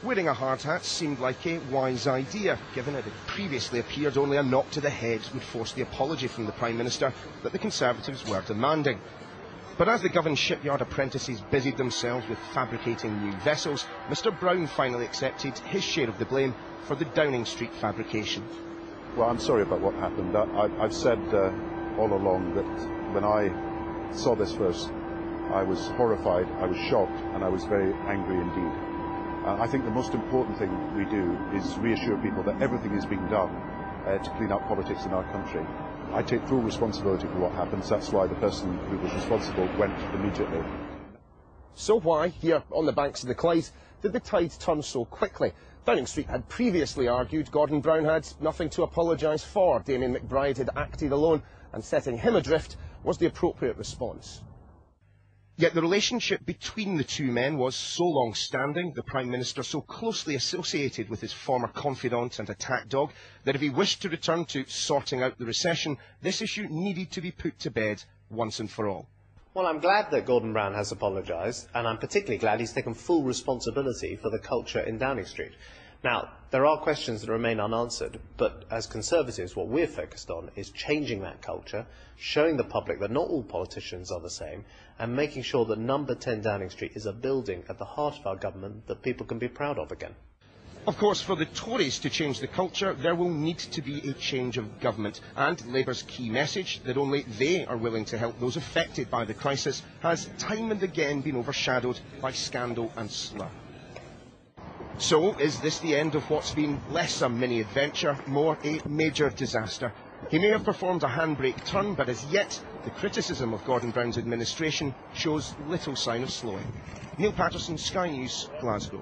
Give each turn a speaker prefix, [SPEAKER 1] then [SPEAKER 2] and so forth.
[SPEAKER 1] Wearing a hard hat seemed like a wise idea, given it had previously appeared only a knock to the head would force the apology from the Prime Minister that the Conservatives were demanding. But as the Govan shipyard apprentices busied themselves with fabricating new vessels, Mr Brown finally accepted his share of the blame for the Downing Street fabrication.
[SPEAKER 2] Well, I'm sorry about what happened. I've said all along that when I saw this first, I was horrified, I was shocked, and I was very angry indeed. I think the most important thing we do is reassure people that everything is being done to clean up politics in our country. I take full responsibility for what happens. That's why the person who was responsible went immediately.
[SPEAKER 1] So why, here on the banks of the Clyde, did the tide turn so quickly? Downing Street had previously argued Gordon Brown had nothing to apologise for. Damien McBride had acted alone, and setting him adrift was the appropriate response. Yet the relationship between the two men was so long-standing, the Prime Minister so closely associated with his former confidant and attack dog, that if he wished to return to sorting out the recession, this issue needed to be put to bed once and for all.
[SPEAKER 3] Well, I'm glad that Gordon Brown has apologised, and I'm particularly glad he's taken full responsibility for the culture in Downing Street. Now, there are questions that remain unanswered, but as Conservatives, what we're focused on is changing that culture, showing the public that not all politicians are the same, and making sure that number 10 Downing Street is a building at the heart of our government that people can be proud of again.
[SPEAKER 1] Of course, for the Tories to change the culture, there will need to be a change of government, and Labour's key message, that only they are willing to help those affected by the crisis, has time and again been overshadowed by scandal and slur. So, is this the end of what's been less a mini-adventure, more a major disaster? He may have performed a handbrake turn, but as yet, the criticism of Gordon Brown's administration shows little sign of slowing. Neil Patterson, Sky News, Glasgow.